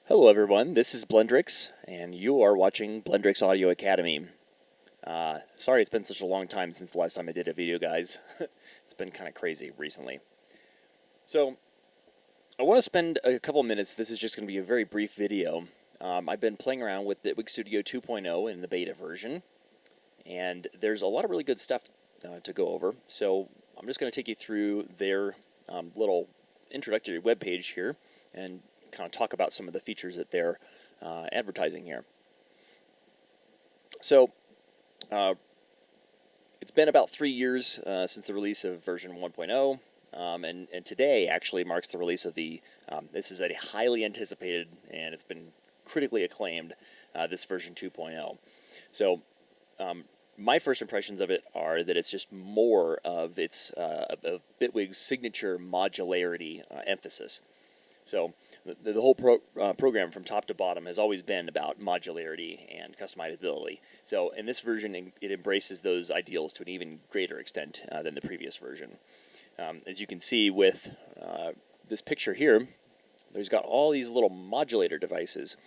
Hello everyone, this is Blendrix, and you are watching Blendrix Audio Academy. Sorry it's been such a long time since the last time I did a video, guys. It's been kind of crazy recently. So, I want to spend a couple minutes, this is just going to be a very brief video. I've been playing around with Bitwig Studio 2.0 in the beta version, and there's a lot of really good stuff to go over. So, I'm just going to take you through their little introductory webpage here, and kind of talk about some of the features that they're advertising here. So, it's been about 3 years since the release of version 1.0, and today actually marks the release of the, this is a highly anticipated, and it's been critically acclaimed, this version 2.0. So, my first impressions of it are that it's just more of its of Bitwig's signature modularity emphasis. So the whole program from top to bottom has always been about modularity and customizability. So in this version, it embraces those ideals to an even greater extent than the previous version. As you can see with this picture here, there's got all these little modulator devices.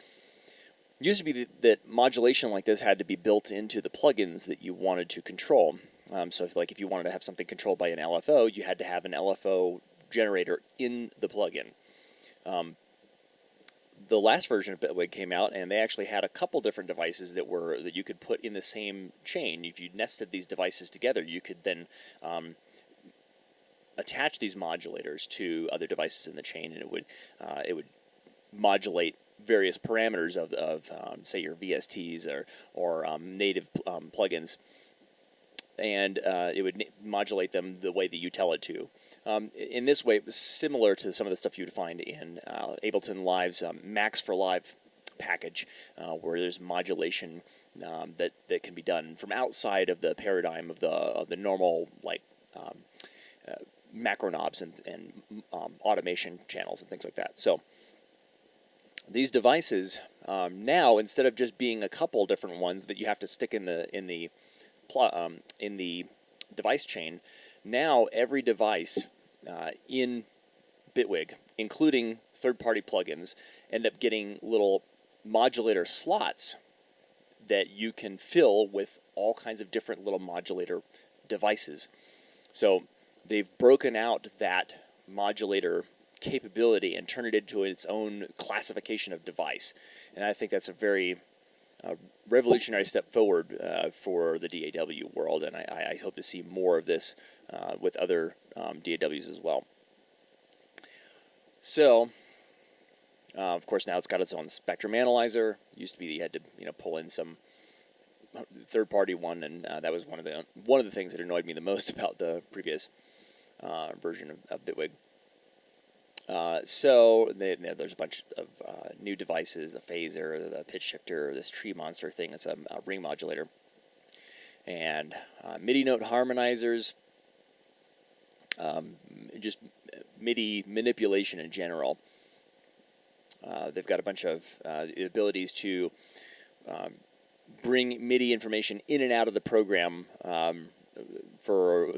It used to be that modulation like this had to be built into the plugins that you wanted to control. So if you wanted to have something controlled by an LFO, you had to have an LFO generator in the plugin. The last version of Bitwig came out, and they actually had a couple different devices that you could put in the same chain. If you nested these devices together, you could then attach these modulators to other devices in the chain, and it would modulate various parameters of say your VSTs or native plugins, and it would modulate them the way that you tell it to. In this way, it was similar to some of the stuff you would find in Ableton Live's Max for Live package, where there's modulation that can be done from outside of the paradigm of the normal macro knobs and automation channels and things like that. So these devices now, instead of just being a couple different ones that you have to stick in the device chain, now every device in Bitwig, including third-party plugins, end up getting little modulator slots that you can fill with all kinds of different little modulator devices. So they've broken out that modulator capability and turned it into its own classification of device. And I think that's a very revolutionary step forward for the DAW world, and I hope to see more of this with other DAWs as well. So, of course, now it's got its own spectrum analyzer. It used to be that you had to pull in some third-party one, and that was one of the things that annoyed me the most about the previous version of Bitwig. So there's a bunch of new devices: the phaser, the pitch shifter, this tree monster thing. It's a ring modulator, and MIDI note harmonizers. Just MIDI manipulation in general. They've got a bunch of abilities to bring MIDI information in and out of the program for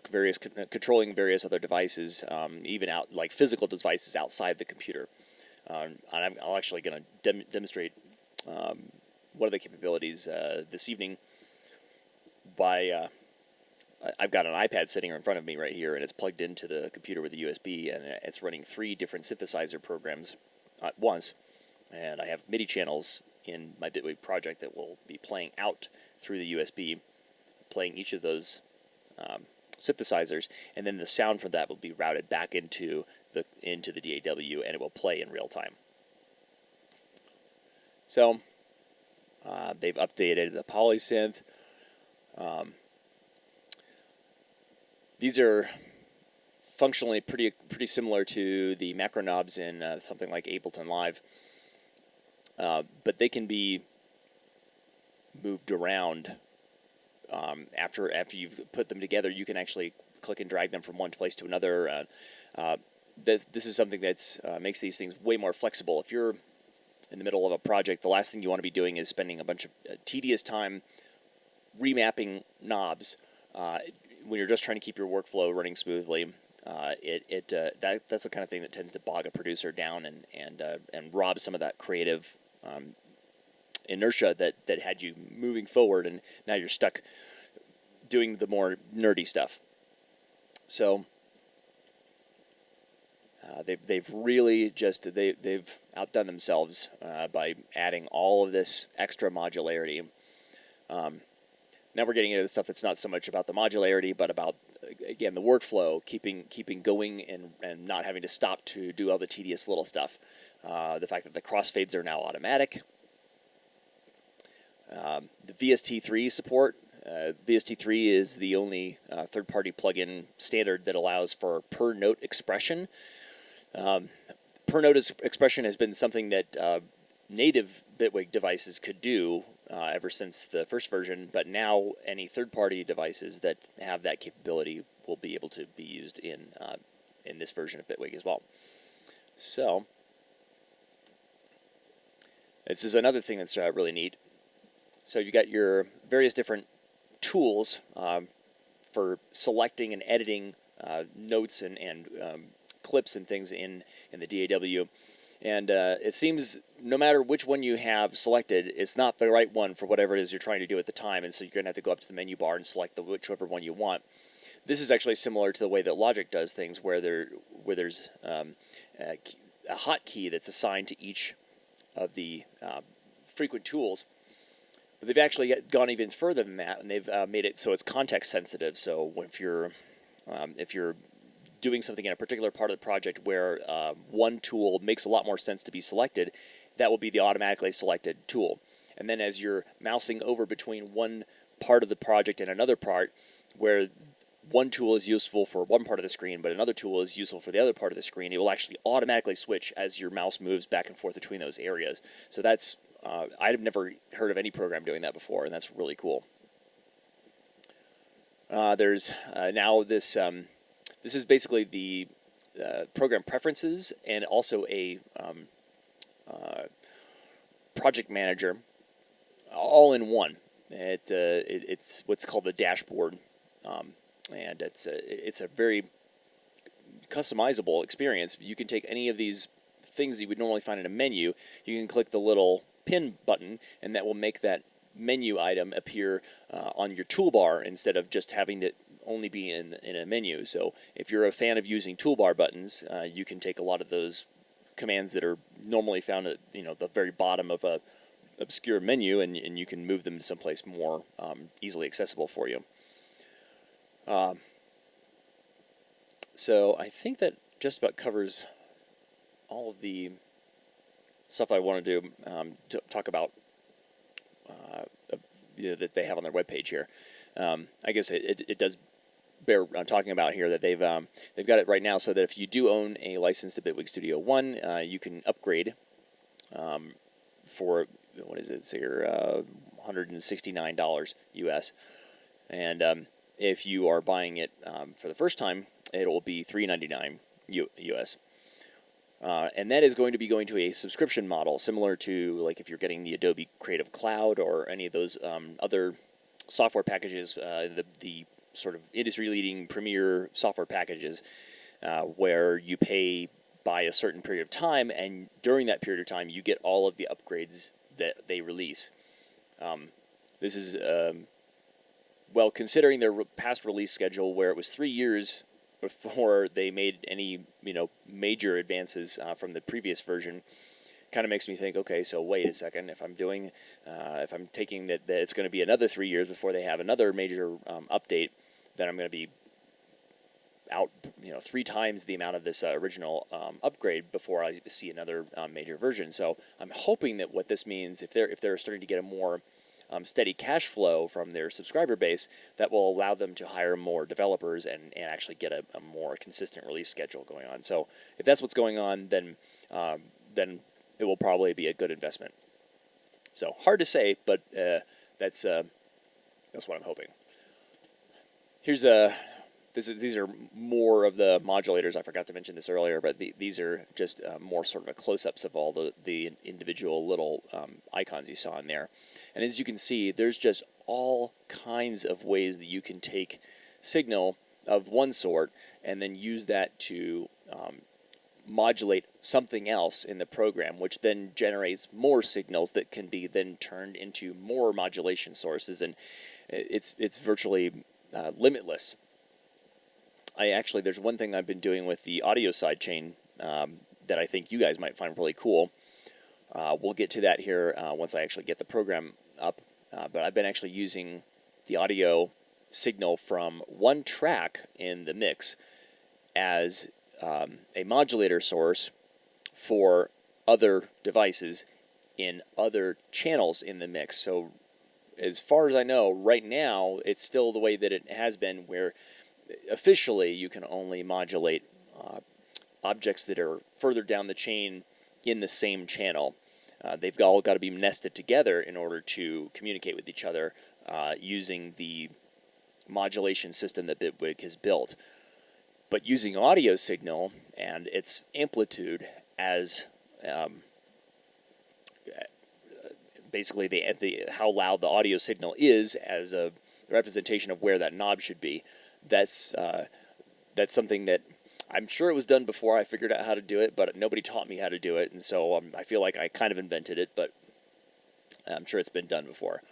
controlling various other devices, even out like physical devices outside the computer. And I'm actually going to demonstrate one of the capabilities this evening by. I've got an iPad sitting in front of me right here, and it's plugged into the computer with a USB, and it's running 3 different synthesizer programs at once. And I have MIDI channels in my Bitwig project that will be playing out through the USB, playing each of those synthesizers, and then the sound from that will be routed back into the DAW, and it will play in real time. So they've updated the polysynth. These are functionally pretty similar to the macro knobs in something like Ableton Live, but they can be moved around. After you've put them together, you can actually click and drag them from one place to another. This is something that makes these things way more flexible. If you're in the middle of a project, the last thing you want to be doing is spending a bunch of tedious time remapping knobs when you're just trying to keep your workflow running smoothly. that's the kind of thing that tends to bog a producer down and rob some of that creative inertia that had you moving forward, and now you're stuck doing the more nerdy stuff. So they've really just they've outdone themselves by adding all of this extra modularity. Now we're getting into the stuff that's not so much about the modularity, but about, again, the workflow, keeping going and not having to stop to do all the tedious little stuff. The fact that the crossfades are now automatic. The VST3 support. VST3 is the only third-party plugin standard that allows for per-note expression. Per-note expression has been something that native Bitwig devices could do ever since the first version, but now any third-party devices that have that capability will be able to be used in this version of Bitwig as well. So this is another thing that's really neat. So you got your various different tools for selecting and editing notes and clips and things in the DAW. And it seems no matter which one you have selected, it's not the right one for whatever it is you're trying to do at the time, and so you're going to have to go up to the menu bar and select whichever one you want. This is actually similar to the way that Logic does things, where there's a hotkey that's assigned to each of the frequent tools. But they've actually gone even further than that, and they've made it so it's context sensitive. So if you're doing something in a particular part of the project where one tool makes a lot more sense to be selected, that will be the automatically selected tool. And then as you're mousing over between one part of the project and another part, where one tool is useful for one part of the screen, but another tool is useful for the other part of the screen, it will actually automatically switch as your mouse moves back and forth between those areas. So that's, I've never heard of any program doing that before, and that's really cool. There's now this... This is basically the program preferences and also a project manager all in one. It's what's called the dashboard, and it's a very customizable experience. You can take any of these things that you would normally find in a menu. You can click the little pin button, and that will make that menu item appear on your toolbar instead of just having to only be in a menu. So if you're a fan of using toolbar buttons, you can take a lot of those commands that are normally found at the very bottom of a obscure menu, and you can move them to someplace more easily accessible for you. So I think that just about covers all of the stuff I wanted to talk about that they have on their webpage here. I guess it does bear talking about here that they've got it right now so that if you do own a license to Bitwig Studio 1, you can upgrade for, what is it here, $169 US. And if you are buying it for the first time, it will be $399 US. And that is going to be going to a subscription model, similar to like if you're getting the Adobe Creative Cloud or any of those other software packages, the sort of industry-leading premier software packages, where you pay by a certain period of time, and during that period of time, you get all of the upgrades that they release. This is, well, considering their past release schedule, where it was 3 years before they made any major advances from the previous version, kind of makes me think, okay, so wait a second, if I'm taking that it's going to be another 3 years before they have another major update, then I'm going to be out 3 times the amount of this original upgrade before I see another major version. So I'm hoping that what this means, if they're starting to get a more steady cash flow from their subscriber base, that will allow them to hire more developers and actually get a more consistent release schedule going on. So if that's what's going on, then it will probably be a good investment. So hard to say, but that's what I'm hoping. Here's these are more of the modulators. I forgot to mention this earlier, but these are just more sort of a close-ups of all the individual little icons you saw in there. And as you can see, there's just all kinds of ways that you can take signal of one sort, and then use that to modulate something else in the program, which then generates more signals that can be then turned into more modulation sources, and it's virtually limitless. There's one thing I've been doing with the audio sidechain that I think you guys might find really cool. We'll get to that here once I actually get the program up. But I've been actually using the audio signal from one track in the mix as a modulator source for other devices in other channels in the mix. So as far as I know, right now, it's still the way that it has been, where officially you can only modulate objects that are further down the chain in the same channel. They've all got to be nested together in order to communicate with each other using the modulation system that Bitwig has built. But using audio signal and its amplitude as basically how loud the audio signal is as a representation of where that knob should be, that's something that I'm sure it was done before I figured out how to do it, but nobody taught me how to do it, and so I feel like I kind of invented it, but I'm sure it's been done before.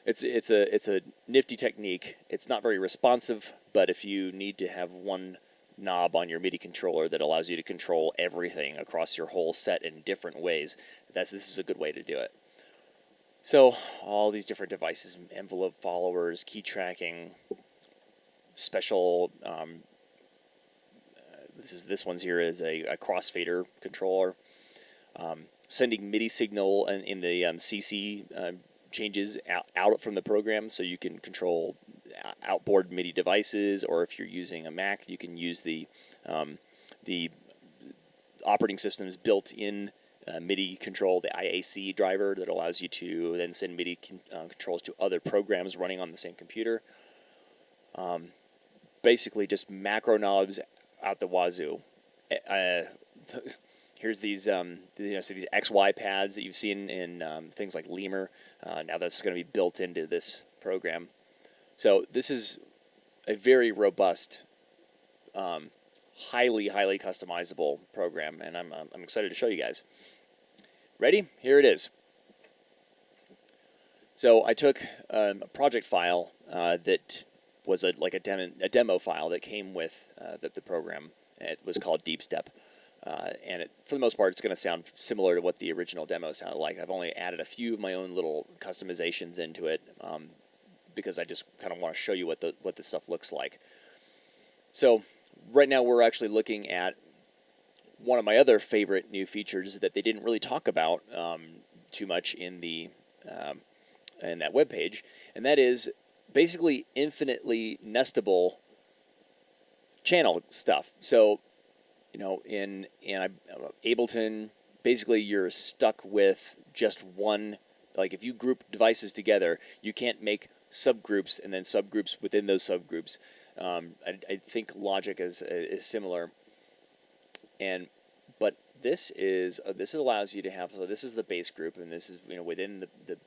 It's a nifty technique. It's not very responsive, but if you need to have one knob on your MIDI controller that allows you to control everything across your whole set in different ways, this is a good way to do it. So all these different devices, envelope followers, key tracking, special. This one's here is a crossfader controller, sending MIDI signal in the CC changes out from the program, so you can control outboard MIDI devices, or if you're using a Mac, you can use the operating system's built-in MIDI control, the IAC driver that allows you to then send MIDI controls to other programs running on the same computer. Basically, just macro knobs out the wazoo. Here's these so these XY pads that you've seen in things like Lemur. Now that's going to be built into this program. So this is a very robust, highly customizable program, and I'm excited to show you guys. Ready? Here it is. So I took a project file that was a demo file that came with the program. It was called Deep Step, and for the most part, it's going to sound similar to what the original demo sounded like. I've only added a few of my own little customizations into it because I just kind of want to show you what the stuff looks like. So right now, we're actually looking at one of my other favorite new features that they didn't really talk about too much in that web page, and that is basically infinitely nestable channel stuff. So, in Ableton, basically you're stuck with just one. Like if you group devices together, you can't make subgroups and then subgroups within those subgroups. I think Logic is similar, but this allows you to have. So this is the base group, and this is within the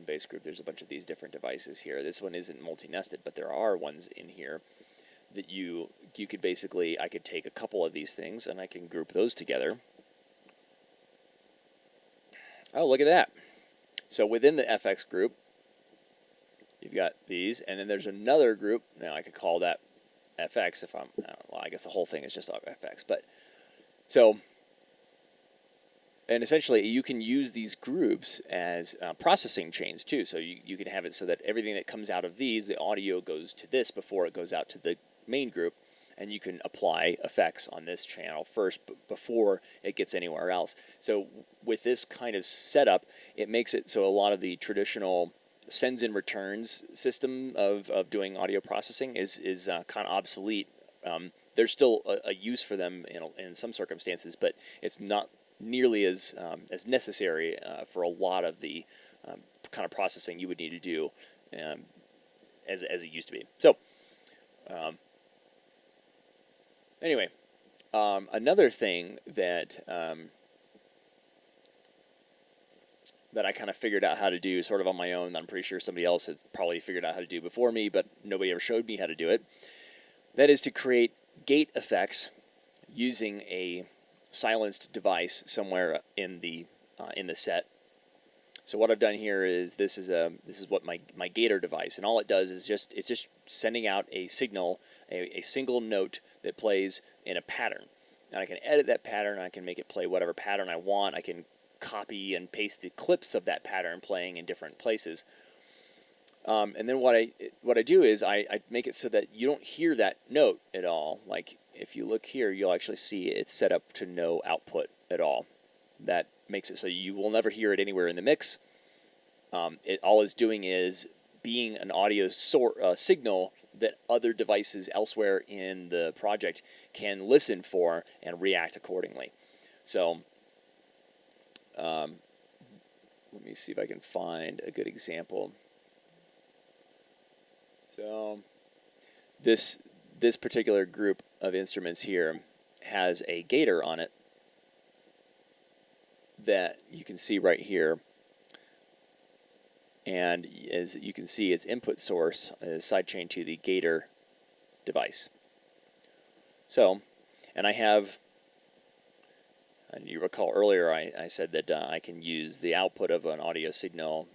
base group. There's a bunch of these different devices here. This one isn't multi-nested, but there are ones in here that you could basically. I could take a couple of these things and I can group those together. Oh, look at that! So within the FX group, you've got these, and then there's another group. Now I could call that FX if I'm. Well, I guess the whole thing is just FX, but so. And essentially, you can use these groups as processing chains, too. So you can have it so that everything that comes out of these, the audio goes to this before it goes out to the main group. And you can apply effects on this channel first before it gets anywhere else. So with this kind of setup, it makes it so a lot of the traditional sends and returns system of doing audio processing is kind of obsolete. There's still a use for them in some circumstances, but it's not nearly as necessary for a lot of the kind of processing you would need to do as it used to be. So anyway, another thing that I kind of figured out how to do sort of on my own, I'm pretty sure somebody else had probably figured out how to do before me, but nobody ever showed me how to do it, That is to create gate effects using a silenced device somewhere in the set. So what I've done here is this is what my gator device, and all it does is it's just sending out a signal, a single note that plays in a pattern. And I can edit that pattern. I can make it play whatever pattern I want. I can copy and paste the clips of that pattern playing in different places. And then what I do is I make it so that you don't hear that note at all. Like if you look here, you'll actually see it's set up to no output at all. That makes it so you will never hear it anywhere in the mix. It all is doing is being an audio signal that other devices elsewhere in the project can listen for and react accordingly. So let me see if I can find a good example. So this particular group of instruments here has a gator on it that you can see right here. And as you can see, its input source is sidechained to the gator device. So, and I have, and you recall earlier I said that I can use the output of an audio signal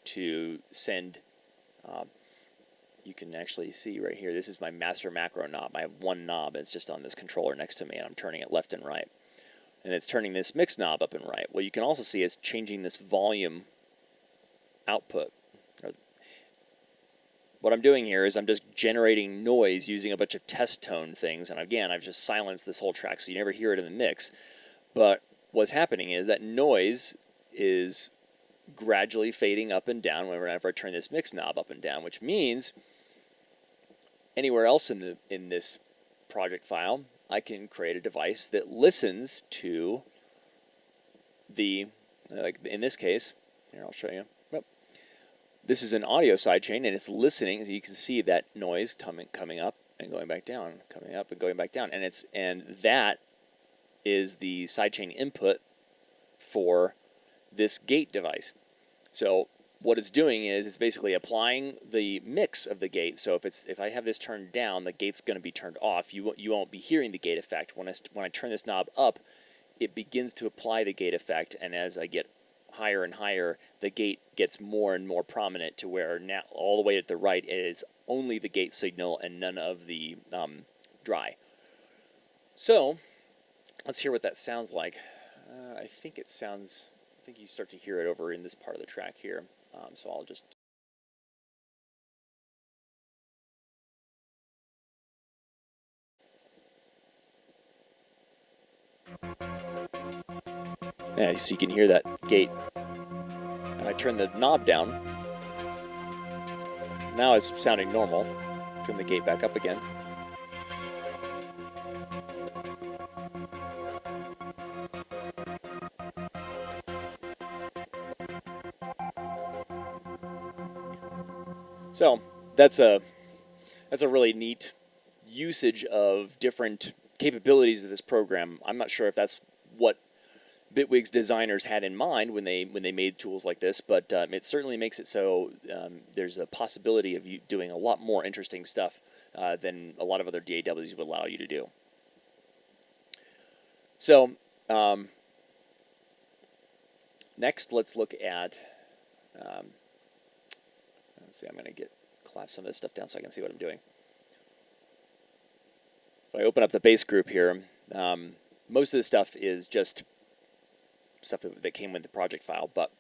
to send, you can actually see right here, this is my master macro knob. I have one knob, it's just on this controller next to me, and I'm turning it left and right. And it's turning this mix knob up and right. Well, you can also see it's changing this volume output. What I'm doing here is I'm just generating noise using a bunch of test tone things, and again, I've just silenced this whole track so you never hear it in the mix. But what's happening is that noise is gradually fading up and down whenever I turn this mix knob up and down, which means anywhere else in this project file, I can create a device that listens to the, like in this case, here I'll show you. This is an audio sidechain, and it's listening. As you can see that noise coming up and going back down, coming up and going back down, and that is the sidechain input for this gate device. So what it's doing is it's basically applying the mix of the gate. So if I have this turned down, the gate's going to be turned off. You won't be hearing the gate effect. When I turn this knob up, it begins to apply the gate effect, and as I get higher and higher, the gate gets more and more prominent to where now all the way at the right is only the gate signal and none of the dry. So let's hear what that sounds like. I think you start to hear it over in this part of the track here. So I'll just. Yeah, so you can hear that gate. I turn the knob down. Now it's sounding normal. Turn the gate back up again. So that's a really neat usage of different capabilities of this program. I'm not sure if that's what Bitwig's designers had in mind when they made tools like this, but it certainly makes it so there's a possibility of you doing a lot more interesting stuff than a lot of other DAWs would allow you to do. So next, let's look at. Let's see. I'm going to collapse some of this stuff down so I can see what I'm doing. If I open up the base group here, most of this stuff is just stuff that came with the project file, but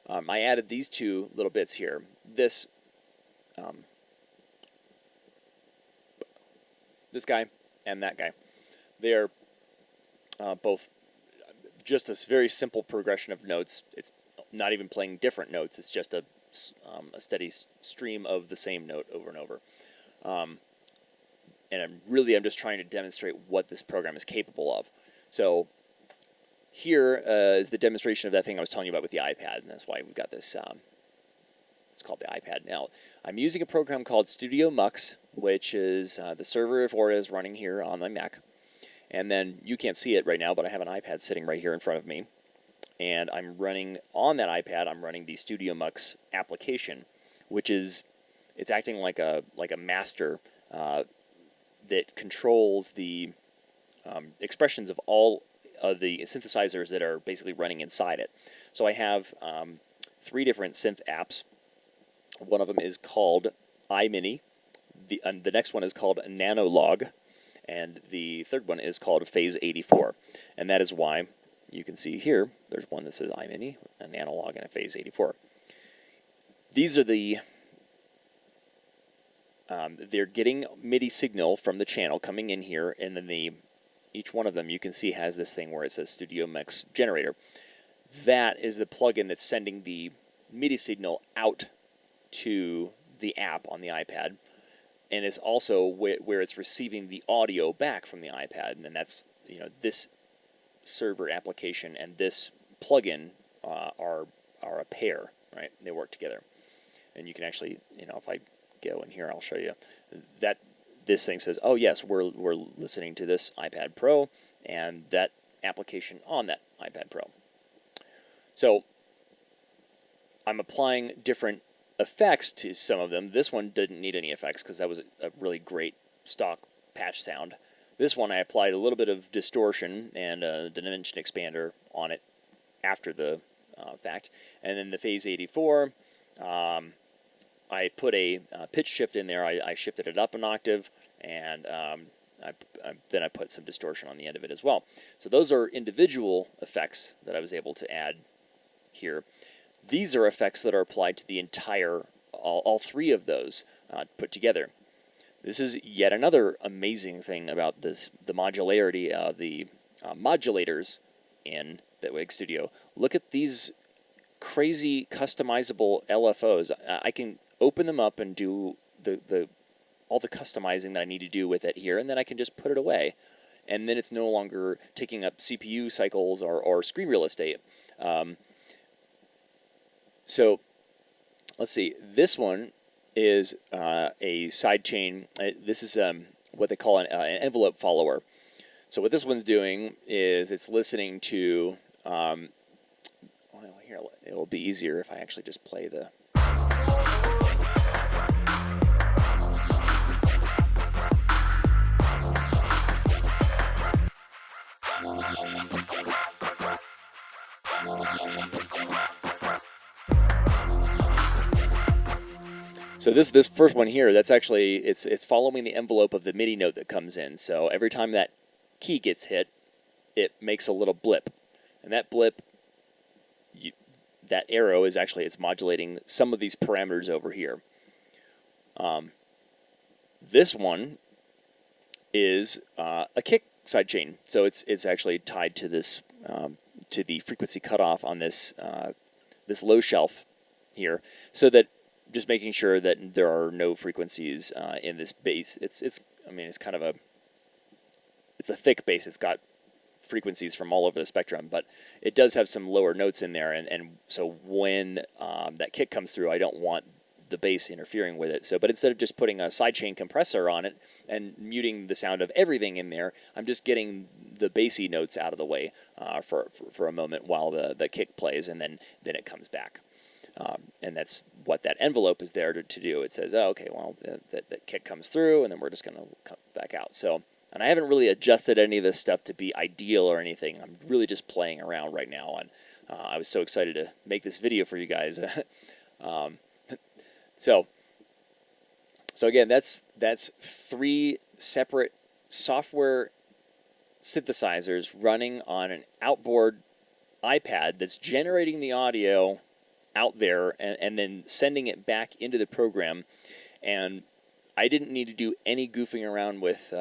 I added these two little bits here. This guy and that guy. They're both just a very simple progression of notes. It's not even playing different notes. It's just a steady stream of the same note over and over. And I'm just trying to demonstrate what this program is capable of. So here is the demonstration of that thing I was telling you about with the iPad, and that's why we've got this. It's called the iPad now. I'm using a program called Studio Mux, which is the server for it is running here on my Mac. And then you can't see it right now, but I have an iPad sitting right here in front of me. And I'm running, on that iPad, I'm running the Studio Mux application, which is, it's acting like a master uh, that controls the expressions of all of the synthesizers that are basically running inside it. So I have 3 different synth apps. One of them is called iMini. The next one is called Nanolog, and the third one is called Phase 84. And that is why you can see here, there's one that says iMini, an Nanolog, and a Phase 84. These are they're getting MIDI signal from the channel coming in here, and then each one of them you can see has this thing where it says Studio Mix Generator. That is the plugin that's sending the MIDI signal out to the app on the iPad, and it's also where it's receiving the audio back from the iPad, and then that's, this server application and this plugin are a pair, right? They work together, and you can actually, if I go in here, I'll show you that this thing says, oh yes, we're listening to this iPad Pro and that application on that iPad Pro. So I'm applying different effects to some of them. This one didn't need any effects because that was a really great stock patch sound. This one I applied a little bit of distortion and a dimension expander on it after the fact. And then the Phase 84, I put a pitch shift in there. I shifted it up an octave, and then I put some distortion on the end of it as well. So those are individual effects that I was able to add here. These are effects that are applied to the entire, all 3 of those put together. This is yet another amazing thing about the modularity of the modulators in Bitwig Studio. Look at these crazy customizable LFOs. I can open them up and do all the customizing that I need to do with it here, and then I can just put it away. And then it's no longer taking up CPU cycles or screen real estate. So let's see. This one is a sidechain. This is what they call an envelope follower. So what this one's doing is it's listening to. Well, here it'll be easier if I actually just play the. So this first one here, that's actually it's following the envelope of the MIDI note that comes in. So every time that key gets hit, it makes a little blip, and that blip, that arrow is actually it's modulating some of these parameters over here. This one is a kick sidechain, so it's actually tied to this to the frequency cutoff on this this low shelf here, so that just making sure that there are no frequencies in this bass. I mean, it's kind of it's a thick bass. It's got frequencies from all over the spectrum, but it does have some lower notes in there, and so when that kick comes through, I don't want the bass interfering with it. So, but instead of just putting a sidechain compressor on it and muting the sound of everything in there, I'm just getting the bassy notes out of the way for a moment while the kick plays, and then it comes back. And that's what that envelope is there to do. It says, oh, okay, well, that kick comes through, and then we're just going to come back out. So, and I haven't really adjusted any of this stuff to be ideal or anything. I'm really just playing around right now, and I was so excited to make this video for you guys. So again, that's 3 separate software synthesizers running on an outboard iPad that's generating the audio out there and then sending it back into the program. And I didn't need to do any goofing around with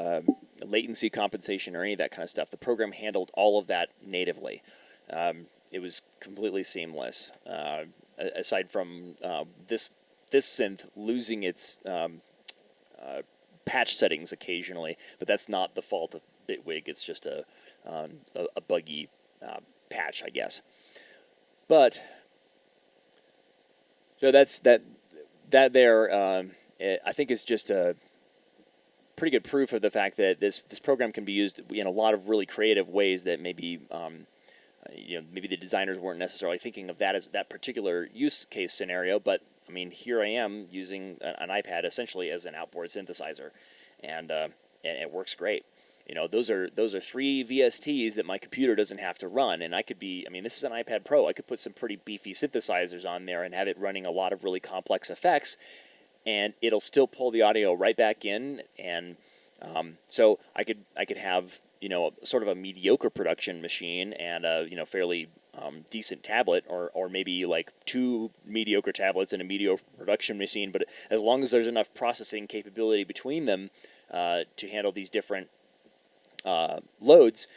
latency compensation or any of that kind of stuff. The program handled all of that natively. It was completely seamless, aside from this synth losing its patch settings occasionally, but that's not the fault of Bitwig. It's just a buggy patch, I guess. But so that's that there. I think is just a pretty good proof of the fact that this program can be used in a lot of really creative ways that maybe maybe the designers weren't necessarily thinking of that as that particular use case scenario. But I mean, here I am using an iPad essentially as an outboard synthesizer, and it works great. Those are 3 VSTs that my computer doesn't have to run, and I mean, this is an iPad Pro. I could put some pretty beefy synthesizers on there and have it running a lot of really complex effects, and it'll still pull the audio right back in. And so I could have sort of a mediocre production machine and a fairly decent tablet, or maybe like 2 mediocre tablets and a mediocre production machine. But as long as there's enough processing capability between them to handle these different loads,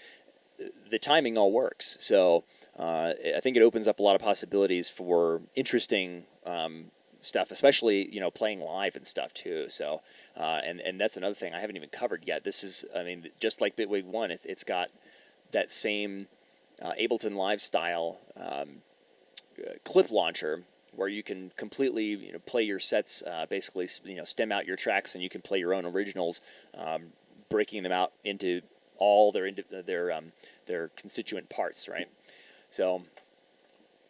the timing all works. So I think it opens up a lot of possibilities for interesting stuff, especially playing live and stuff too. So and that's another thing I haven't even covered yet. This is, I mean, just like Bitwig 1, it's got that same Ableton Live style clip launcher where you can completely play your sets, basically stem out your tracks, and you can play your own originals, breaking them out into all their constituent parts, right? So,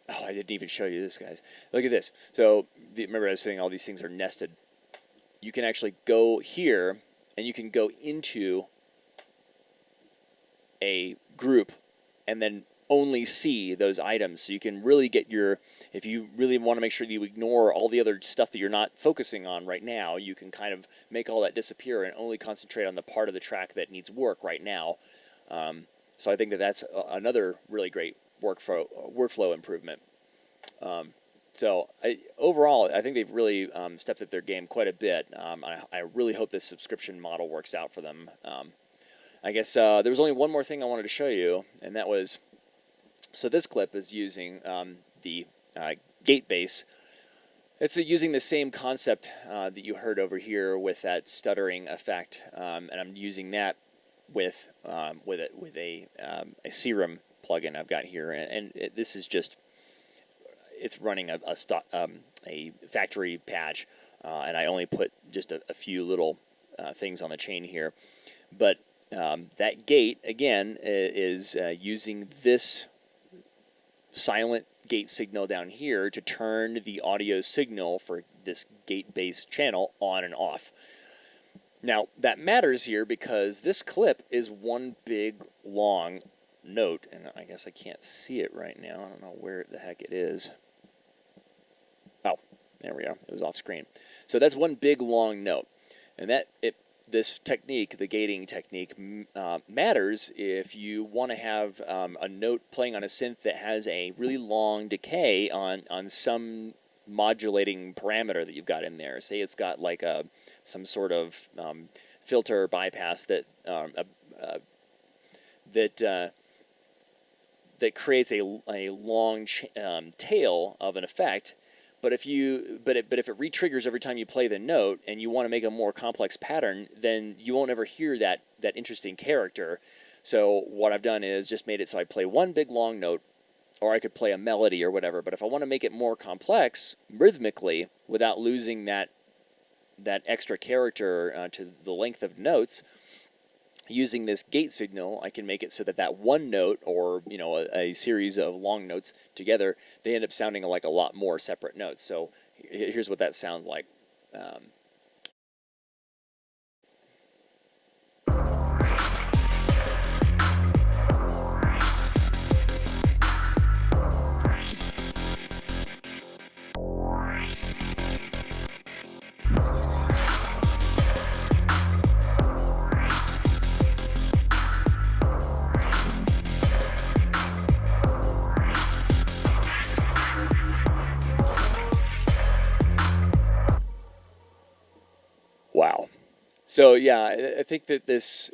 oh, I didn't even show you this, guys. Look at this. So remember I was saying all these things are nested. You can actually go here, and you can go into a group and then only see those items. So you can really get if you really want to make sure you ignore all the other stuff that you're not focusing on right now, you can kind of make all that disappear and only concentrate on the part of the track that needs work right now. So I think that's another really great workflow improvement. So overall, I think they've really stepped up their game quite a bit. I really hope this subscription model works out for them. I guess there was only one more thing I wanted to show you, and that was, so this clip is using the gate bass. It's using the same concept that you heard over here with that stuttering effect, and I'm using that with a Serum plugin I've got here, and this is just, it's running a factory patch, and I only put just a few little things on the chain here, but that gate again is using this silent gate signal down here to turn the audio signal for this gate-based channel on and off. Now, that matters here because this clip is one big, long note, and I guess I can't see it right now. I don't know where the heck it is. Oh, there we are. It was off screen. So that's one big, long note, and this technique, the gating technique, matters if you want to have a note playing on a synth that has a really long decay on some modulating parameter that you've got in there. Say it's got like some sort of filter bypass that creates a long tail of an effect. But if it re-triggers every time you play the note, and you want to make a more complex pattern, then you won't ever hear that interesting character. So what I've done is just made it so I play one big long note, or I could play a melody or whatever. But if I want to make it more complex rhythmically without losing that extra character to the length of notes, using this gate signal, I can make it so that one note, or a series of long notes together, they end up sounding like a lot more separate notes. So here's what that sounds like. Wow. So yeah, I think that this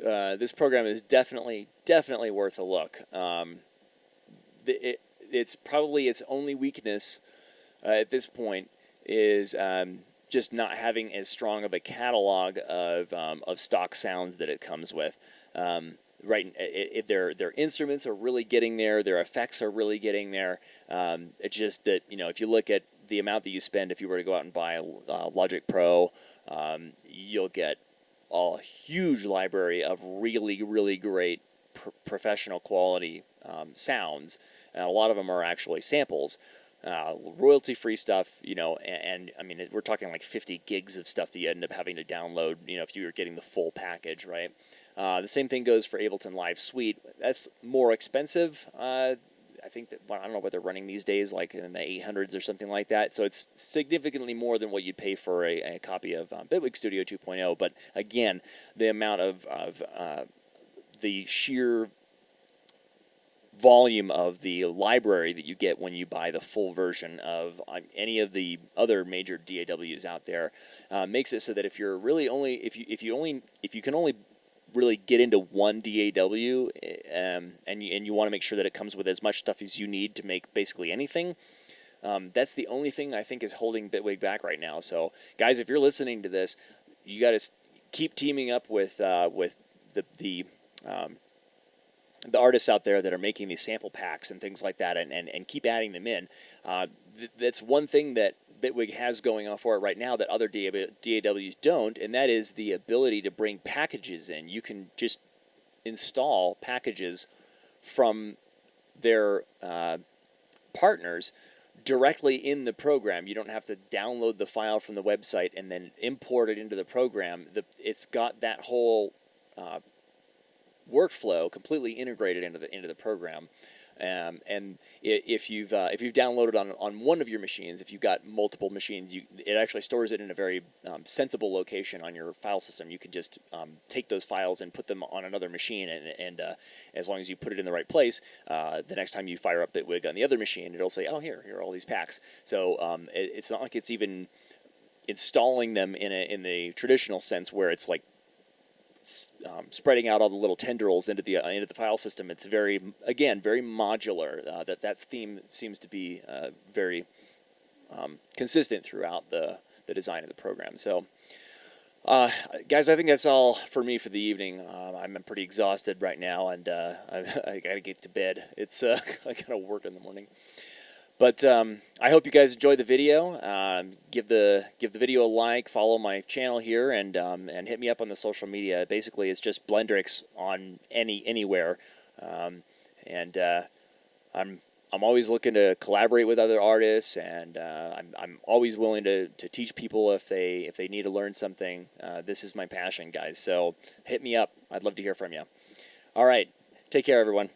program is definitely worth a look. It's probably its only weakness at this point is just not having as strong of a catalog of stock sounds that it comes with. Right, their instruments are really getting there. Their effects are really getting there. It's just that if you look at the amount that you spend, if you were to go out and buy a Logic Pro, you'll get a huge library of really, really great professional quality sounds, and a lot of them are actually samples. royalty-free stuff, and I mean, we're talking like 50 gigs of stuff that you end up having to download, if you were getting the full package, right? The same thing goes for Ableton Live Suite. That's more expensive. I think that, well, I don't know what they're running these days, like in the 800s or something like that. So it's significantly more than what you'd pay for a copy of Bitwig Studio 2.0. But again, the amount of the sheer volume of the library that you get when you buy the full version of any of the other major DAWs out there makes it so that if you're really only if you can only really get into one DAW and you want to make sure that it comes with as much stuff as you need to make basically anything. That's the only thing I think is holding Bitwig back right now. So, guys, if you're listening to this, you got to keep teaming up with um, the artists out there that are making these sample packs and things like that, and keep adding them in. That's one thing that Bitwig has going on for it right now that other DAWs don't, and that is the ability to bring packages in. You can just install packages from their partners directly in the program. You don't have to download the file from the website and then import it into the program. It's got that whole workflow completely integrated into the program. And if you've downloaded on one of your machines, if you've got multiple machines, it actually stores it in a very sensible location on your file system. You can just take those files and put them on another machine, and as long as you put it in the right place, the next time you fire up Bitwig on the other machine, it'll say, "Oh, here are all these packs." So it's not like it's even installing them in the traditional sense where it's like spreading out all the little tendrils into the file system. It's very modular. That theme seems to be very consistent throughout the design of the program. So, guys, I think that's all for me for the evening. I'm pretty exhausted right now, and I got to get to bed. It's I got to work in the morning. But I hope you guys enjoyed the video. Give the video a like, follow my channel here, and hit me up on the social media. Basically, it's just Blendrix on anywhere, and I'm always looking to collaborate with other artists, and I'm always willing to teach people if they need to learn something. This is my passion, guys. So hit me up. I'd love to hear from you. All right, take care, everyone.